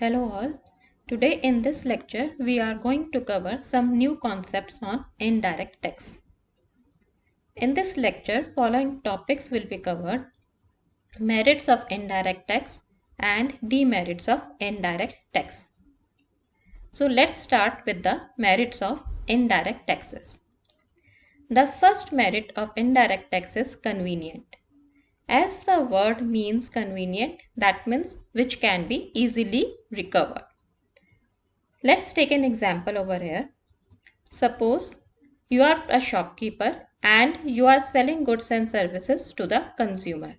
Hello all. Today in this lecture we are going to cover some new concepts on indirect tax. In this lecture following topics will be covered: merits of indirect tax and demerits of indirect tax. So let's start with the merits of indirect taxes. The first merit of indirect tax is convenient. As the word means convenient, that means which can be easily recovered. Let's take an example over here. Suppose you are a shopkeeper and you are selling goods and services to the consumer.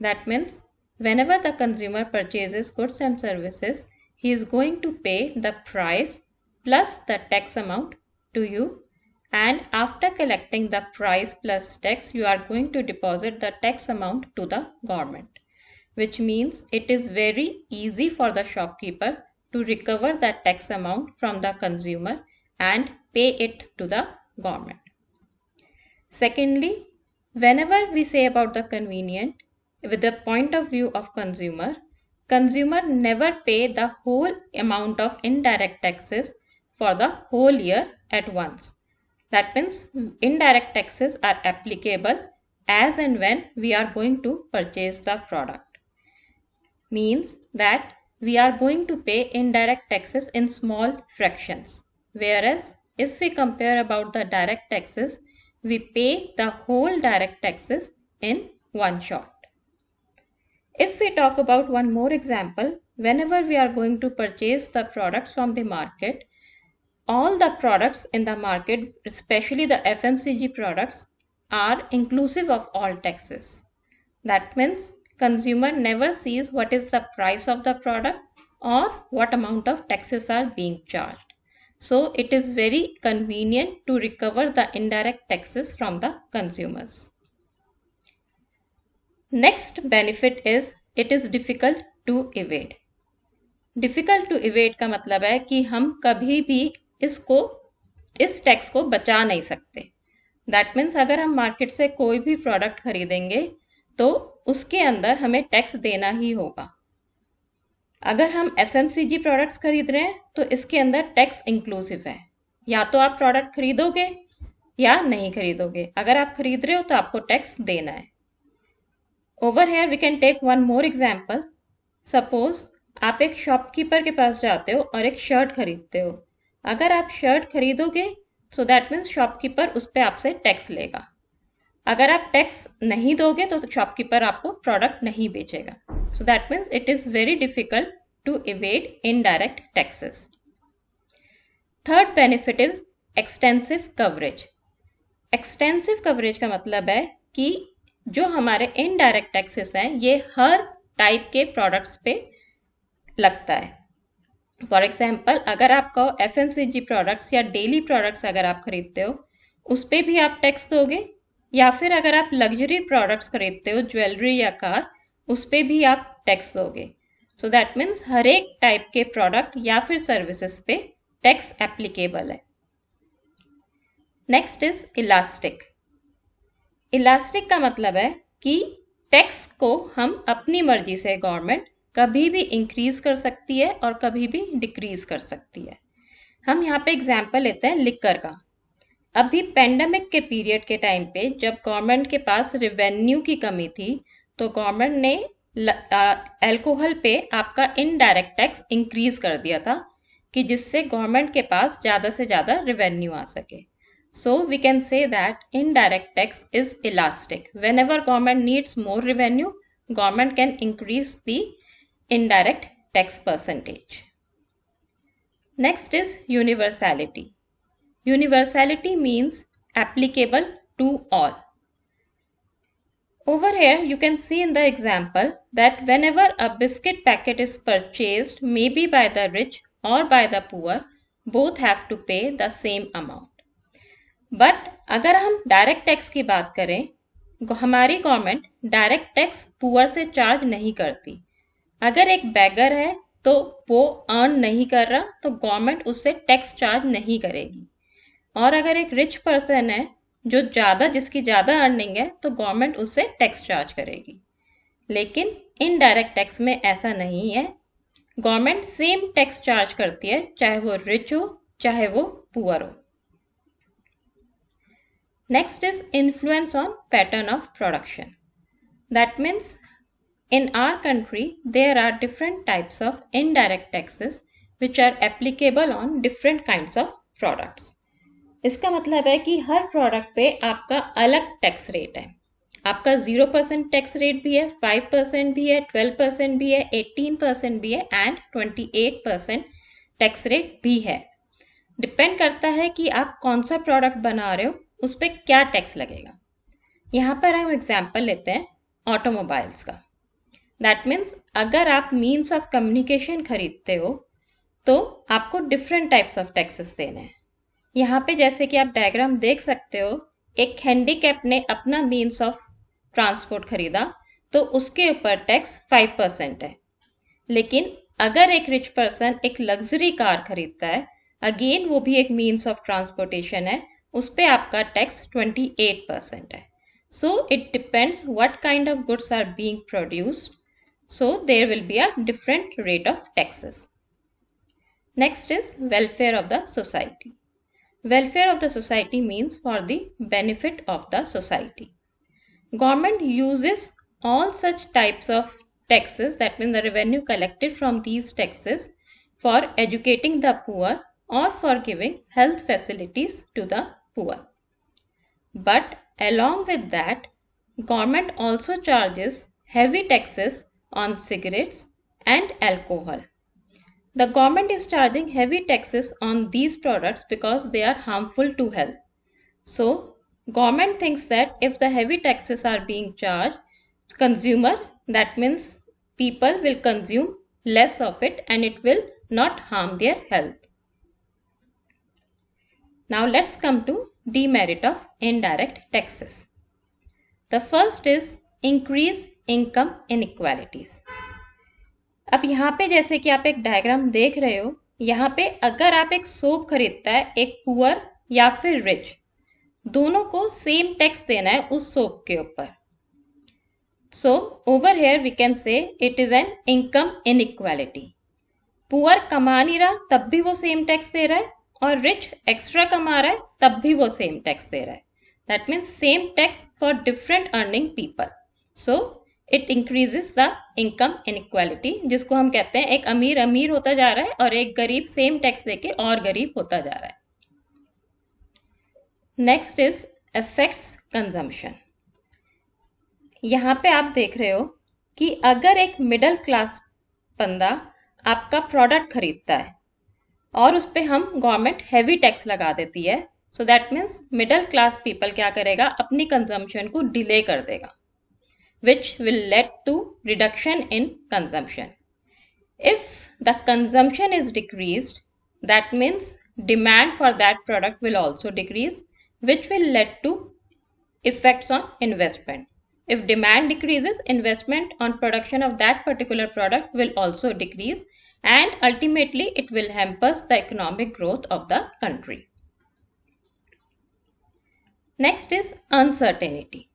That means whenever the consumer purchases goods and services, he is going to pay the price plus the tax amount to you, and after collecting the price plus tax, you are going to deposit the tax amount to the government, which means it is very easy for the shopkeeper to recover the tax amount from the consumer and pay it to the government. Secondly, whenever we say about the convenient, with the point of view of consumer never pay the whole amount of indirect taxes for the whole year at once. That means indirect taxes are applicable as and when we are going to purchase the product. Means that we are going to pay indirect taxes in small fractions, whereas if we compare about the direct taxes, we pay the whole direct taxes in one shot. If we talk about one more example, whenever we are going to purchase the products from the market, all the products in the market, especially the FMCG products, are inclusive of all taxes. That means consumer never sees what is the price of the product or what amount of taxes are being charged. So it is very convenient to recover the indirect taxes from the consumers. Next benefit is it is difficult to evade. Difficult to evade का मतलब है कि हम कभी भी इस tax को बचा नहीं सकते. दैट मीन्स अगर हम मार्केट से कोई भी प्रोडक्ट खरीदेंगे तो उसके अंदर हमें टैक्स देना ही होगा. अगर हम FMCG प्रोडक्ट्स खरीद रहे हैं तो इसके अंदर टैक्स इंक्लूसिव है. या तो आप प्रोडक्ट खरीदोगे या नहीं खरीदोगे. अगर आप खरीद रहे हो तो आपको टैक्स देना है. Over here we can take one more example. Suppose आप एक शॉपकीपर के पास जाते हो और एक शर्ट खरीदते हो. अगर आप शर्ट खरीदोगे सो दैट मीन्स शॉपकीपर उस पर आपसे टैक्स लेगा. अगर आप टैक्स नहीं दोगे तो शॉपकीपर आपको प्रोडक्ट नहीं बेचेगा. So that means it is very difficult to evade indirect taxes. Third benefit is extensive coverage. Extensive coverage का मतलब है कि जो हमारे इनडायरेक्ट टैक्सेस हैं ये हर टाइप के प्रोडक्ट्स पे लगता है. फॉर एग्जाम्पल अगर आपका FMCG प्रोडक्ट्स या डेली प्रोडक्ट्स अगर आप खरीदते हो उस पर भी आप टैक्स दोगे, या फिर अगर आप लग्जरी प्रोडक्ट्स खरीदते हो ज्वेलरी या कार उस पर भी आप टैक्स दोगे. सो दैट मीन्स हर एक टाइप के प्रोडक्ट या फिर सर्विसेज पे टैक्स एप्लीकेबल है. Next is elastic. इलास्टिक का मतलब है कि टैक्स को हम अपनी मर्जी से गवर्नमेंट कभी भी इंक्रीज कर सकती है और कभी भी डिक्रीज कर सकती है. हम यहाँ पे एग्जाम्पल लेते हैं लिकर का. अभी पेंडेमिक के पीरियड के टाइम पे जब गवर्नमेंट के पास रेवेन्यू की कमी थी तो गवर्नमेंट ने अल्कोहल पे आपका इनडायरेक्ट टैक्स इंक्रीज कर दिया था कि जिससे गवर्नमेंट के पास ज़्यादा से ज़्यादा रेवेन्यू आ सके. So we can say that indirect tax is elastic. Whenever government needs more revenue, government can increase the indirect tax percentage. Next is universality. Universality means applicable to all. Over here you can see in the example that whenever a biscuit packet is purchased, maybe by the rich or by the poor, both have to pay the same amount. But अगर हम direct tax की बात करें, हमारी government direct tax poor से charge नहीं करती. अगर एक बैगर है तो वो अर्न नहीं कर रहा तो गवर्नमेंट उससे टैक्स चार्ज नहीं करेगी. और अगर एक रिच पर्सन है जिसकी ज़्यादा अर्निंग है तो गवर्नमेंट उससे टैक्स चार्ज करेगी. लेकिन इनडायरेक्ट टैक्स में ऐसा नहीं है. गवर्नमेंट सेम टैक्स चार्ज करती है, चाहे वो रिच हो चाहे वो पुअर हो। Next is influence on pattern of production. That means in our country there are different types of indirect taxes which are applicable on different kinds of products. इसका मतलब है कि हर प्रोडक्ट पे आपका अलग टैक्स रेट है। आपका 0% टैक्स रेट भी है, 5% भी है, 12% भी है, 18% भी है एंड 28% टैक्स रेट भी है। डिपेंड करता है कि आप कौन सा प्रोडक्ट बना रहे हो, उस पर क्या टैक्स लगेगा। यहाँ पर हम एग्जाम्पल लेते हैं ऑटोमोबाइल्स का। दैट मीन्स अगर आप मीन्स ऑफ कम्युनिकेशन खरीदते हो तो आपको डिफरेंट टाइप्स ऑफ टैक्सेस देने हैं। यहाँ पे जैसे कि आप डायग्राम देख सकते हो, एक हैंडीकैप ने अपना मीन्स ऑफ ट्रांसपोर्ट खरीदा तो उसके ऊपर टैक्स 5% है। लेकिन अगर एक रिच पर्सन एक लग्जरी कार खरीदता है, अगेन वो भी एक मीन्स ऑफ ट्रांसपोर्टेशन है, उस पर आपका टैक्स 28% है। So it depends what kind of goods are being produced, so there will be a different rate of taxes. Next is welfare of the society. Welfare of the society means for the benefit of the society. Government uses all such types of taxes, that means the revenue collected from these taxes, for educating the poor or for giving health facilities to the poor. But along with that, government also charges heavy taxes on cigarettes and alcohol. The government is charging heavy taxes on these products because they are harmful to health. So, government thinks that if the heavy taxes are being charged, consumer, that means people will consume less of it and it will not harm their health. Now let's come to demerit of indirect taxes. The first is increase income inequalities. अब यहाँ पे जैसे कि आप एक diagram देख रहे हो, यहाँ पे अगर आप एक सोप खरीदता है, एक पुअर या फिर रिच, दोनों को सेम टैक्स देना है उस सोप के ऊपर। So over here we can say it is an income inequality. Poor कमा नहीं रहा तब भी वो सेम टैक्स दे रहा है और रिच एक्स्ट्रा कमा रहा है तब भी वो सेम टैक्स दे रहा है। That means same tax for different earning people. So it increases the income inequality, जिसको हम कहते हैं एक अमीर अमीर होता जा रहा है और एक गरीब सेम टैक्स देके और गरीब होता जा रहा है। Next is affects consumption. यहाँ पे आप देख रहे हो कि अगर एक मिडिल क्लास बंदा आपका प्रोडक्ट खरीदता है और उस पर हम गवर्नमेंट हैवी टैक्स लगा देती है, सो that means middle class people क्या करेगा, अपनी कंजम्पशन को डिले कर देगा, which will lead to reduction in consumption. If the consumption is decreased, that means demand for that product will also decrease, which will lead to effects on investment. If demand decreases, investment on production of that particular product will also decrease and ultimately it will hamper the economic growth of the country. Next is uncertainty.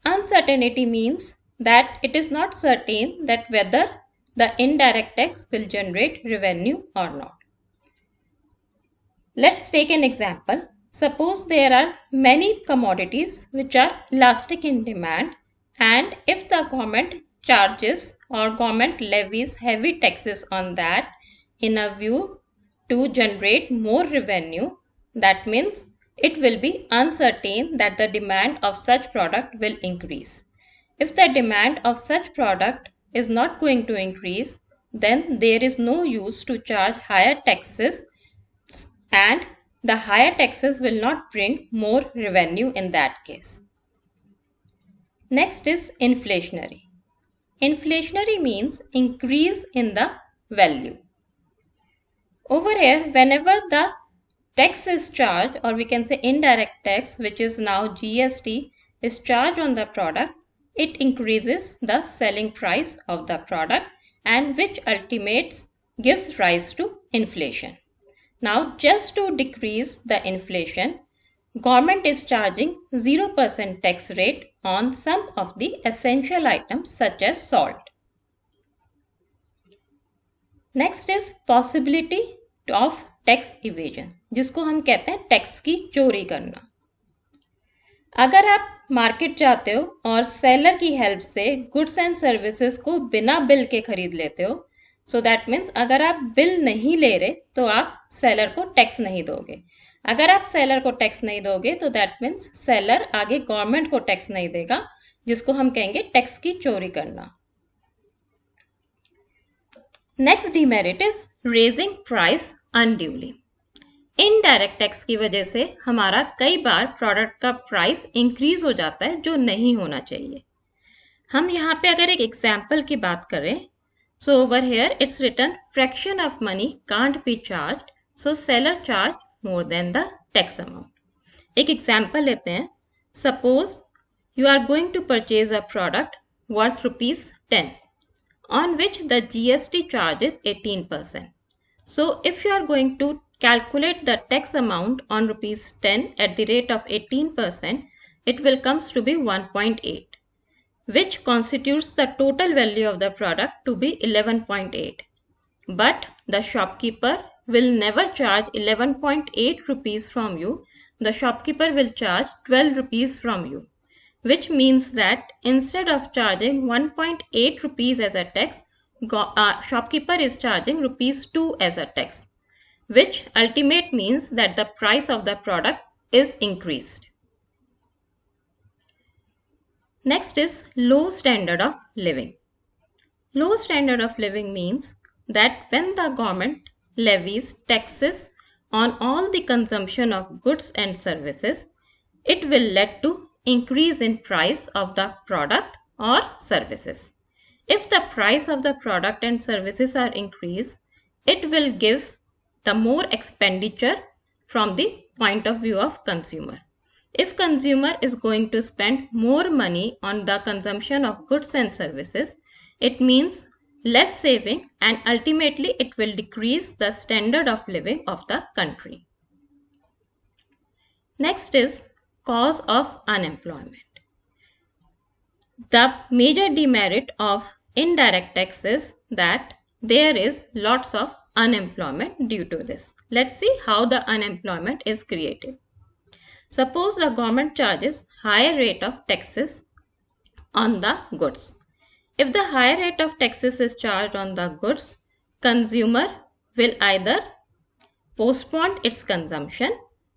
Uncertainty means that it is not certain that whether the indirect tax will generate revenue or not. Let's take an example. Suppose there are many commodities which are elastic in demand, and if the government charges or government levies heavy taxes on that in a view to generate more revenue, that means it will be uncertain that the demand of such product will increase. If the demand of such product is not going to increase, then there is no use to charge higher taxes and the higher taxes will not bring more revenue in that case. Next is inflationary. Inflationary means increase in the value. Over here, whenever the tax is charged, or we can say indirect tax, which is now GST, is charged on the product, it increases the selling price of the product and which ultimates gives rise to inflation. Now, just to decrease the inflation, government is charging 0% tax rate on some of the essential items such as salt. Next is possibility of tax evasion, जिसको हम कहते हैं tax की चोरी करना। अगर आप market जाते हो और सेलर की हेल्प से गुड्स एंड सर्विसेज को बिना बिल के खरीद लेते हो, सो दैट मीन्स अगर आप बिल नहीं ले रहे तो आप सेलर को टैक्स नहीं दोगे। अगर आप सेलर को टैक्स नहीं दोगे तो दैट मीन्स सेलर आगे गवर्नमेंट को टैक्स नहीं देगा, जिसको हम कहेंगे टैक्स की चोरी करना। Next demerit is raising price unduly. Indirect tax की वजह से हमारा कई बार प्रोडक्ट का प्राइस इंक्रीज हो जाता है, जो नहीं होना चाहिए। हम यहाँ पे अगर एक एग्जाम्पल की बात करें, so over here it's written fraction of money can't be charge, so seller charge more than the tax amount. एक एग्जाम्पल लेते हैं। Suppose you are going to purchase a product worth ₹10 on which the GST charge is 18%. So if you are going to calculate the tax amount on ₹10 at the rate of 18%, it will comes to be 1.8, which constitutes the total value of the product to be 11.8. But the shopkeeper will never charge 11.8 rupees from you. The shopkeeper will charge 12 rupees from you, which means that instead of charging 1.8 rupees as a tax, shopkeeper is charging ₹2 as a tax, which ultimate means that the price of the product is increased. Next is low standard of living. Low standard of living means that when the government levies taxes on all the consumption of goods and services, it will lead to increase in price of the product or services. If the price of the product and services are increased, it will give the more expenditure from the point of view of consumer. If consumer is going to spend more money on the consumption of goods and services, it means less saving, and ultimately it will decrease the standard of living of the country. Next is cause of unemployment. The major demerit of indirect tax is that there is lots of unemployment due to this. Let's see how the unemployment is created. Suppose the government charges higher rate of taxes on the goods. If the higher rate of taxes is charged on the goods, consumer will either postpone its consumption,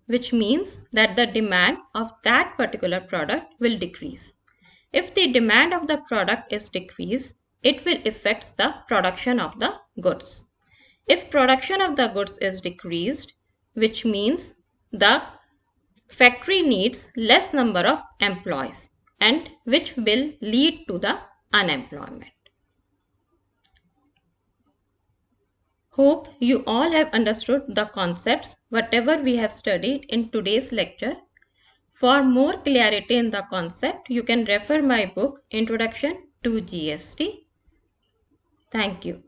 which means that the demand of that particular product will decrease. If the demand of the product is decreased, it will affect the production of the goods. If production of the goods is decreased, which means the factory needs less number of employees, and which will lead to the unemployment. Hope you all have understood the concepts whatever we have studied in today's lecture. For more clarity in the concept, you can refer my book Introduction to GST. Thank you.